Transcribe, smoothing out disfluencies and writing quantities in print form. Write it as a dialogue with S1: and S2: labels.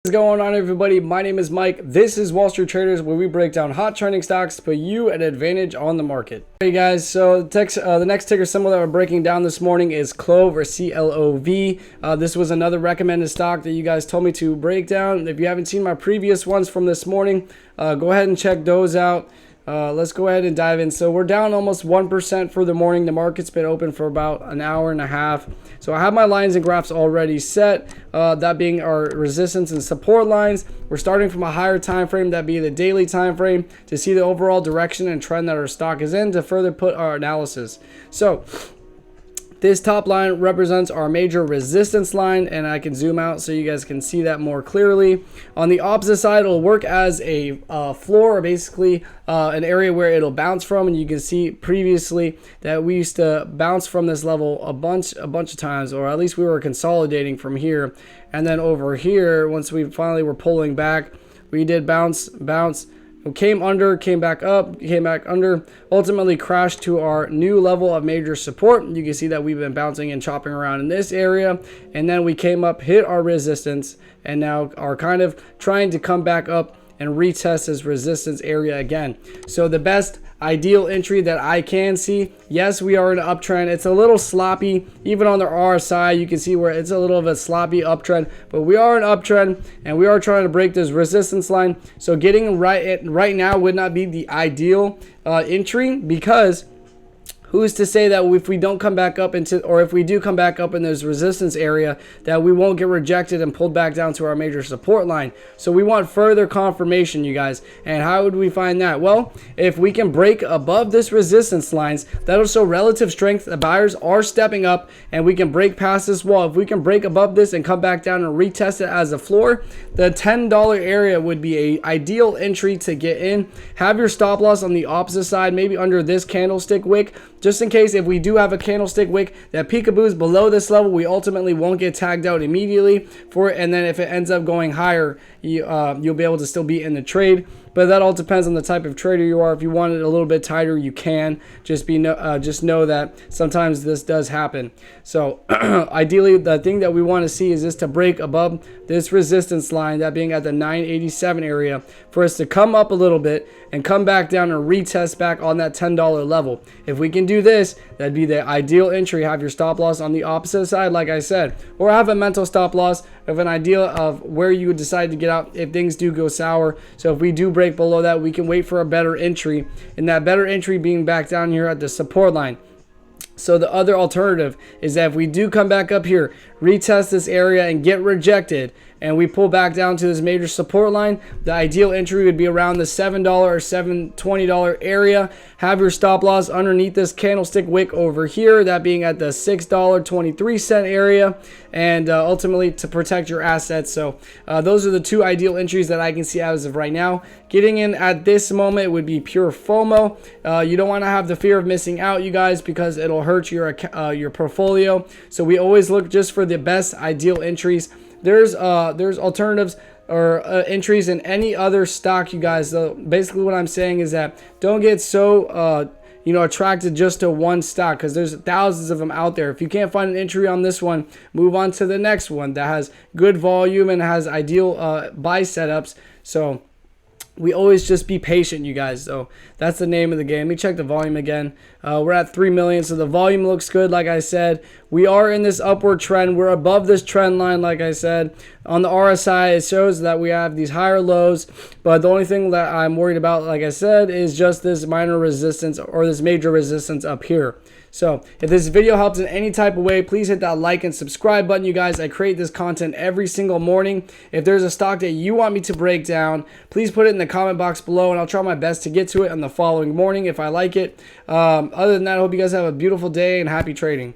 S1: What's going on, everybody? My name is Mike. This is Wall Street Traders, where we break down hot trending stocks to put you at an advantage on the market. Hey guys, so the next ticker symbol that we're breaking down this morning is Clov, or CLOV. This was another recommended stock that you guys told me to break down. If you haven't seen my previous ones from this morning, go ahead and check those out. Let's go ahead and dive in. So we're down almost 1% for the morning. The market's been open for about an hour and a half. So I have my lines and graphs already set, that being our resistance and support lines. We're starting from a higher time frame, that being the daily time frame, to see the overall direction and trend that our stock is in to further put our analysis. So this top line represents our major resistance line, and I can zoom out so you guys can see that more clearly. On the opposite side, it'll work as a floor, or basically an area where it'll bounce from, and you can see previously that we used to bounce from this level a bunch of times, or at least we were consolidating from here. And then over here, once we finally were pulling back, we did bounce, came under, came back up, came back under, ultimately crashed to our new level of major support. You can see that we've been bouncing and chopping around in this area, and then we came up, hit our resistance, and now are kind of trying to come back up and retest this resistance area again. So the best ideal entry that I can see, yes, we are in an uptrend. It's a little sloppy, even on the RSI you can see where it's a little of a sloppy uptrend, but we are in an uptrend and we are trying to break this resistance line. So getting right now would not be the ideal entry, because who's to say that if we don't come back up into, or if we do come back up in this resistance area, that we won't get rejected and pulled back down to our major support line? So we want further confirmation, you guys. And how would we find that? Well, if we can break above this resistance lines, that'll show relative strength. The buyers are stepping up, and we can break past this wall. If we can break above this and come back down and retest it as a floor, the $10 area would be a ideal entry to get in. Have your stop loss on the opposite side, maybe under this candlestick wick, just in case if we do have a candlestick wick that peekaboos below this level, we ultimately won't get tagged out immediately for it. And then if it ends up going higher, you'll be able to still be in the trade. But that all depends on the type of trader you are. If you want it a little bit tighter, you can. Just know that sometimes this does happen. So ideally, the thing that we want to see is this to break above this resistance line, that being at the 987 area, for us to come up a little bit and come back down and retest back on that $10 level. If we can do this, that'd be the ideal entry. Have your stop loss on the opposite side, like I said, or have a mental stop loss of an idea of where you would decide to get out if things do go sour. So if we do break below that, we can wait for a better entry, and that better entry being back down here at the support line. So the other alternative is that if we do come back up here, retest this area and get rejected, and we pull back down to this major support line, the ideal entry would be around the $7 or $7.20 area. Have your stop loss underneath this candlestick wick over here, that being at the $6.23 area, and ultimately to protect your assets. So those are the two ideal entries that I can see as of right now. Getting in at this moment would be pure FOMO. You don't want to have the fear of missing out, you guys, because it'll hurt your portfolio. So we always look just for the best ideal entries. There's alternatives or entries in any other stock, you guys. So basically what I'm saying is that don't get so attracted just to one stock, because there's thousands of them out there. If you can't find an entry on this one, move on to the next one that has good volume and has ideal buy setups. So we always just be patient, you guys. So that's the name of the game. Let me check the volume again. We're at 3 million, so the volume looks good. Like I said, we are in this upward trend. We're above this trend line, like I said. On the RSI, it shows that we have these higher lows, but the only thing that I'm worried about, like I said, is just this minor resistance, or this major resistance up here. So if this video helps in any type of way, please hit that like and subscribe button, you guys. I create this content every single morning. If there's a stock that you want me to break down, please put it in the comment box below, and I'll try my best to get to it on the following morning if I like it. Other than that, I hope you guys have a beautiful day and happy trading.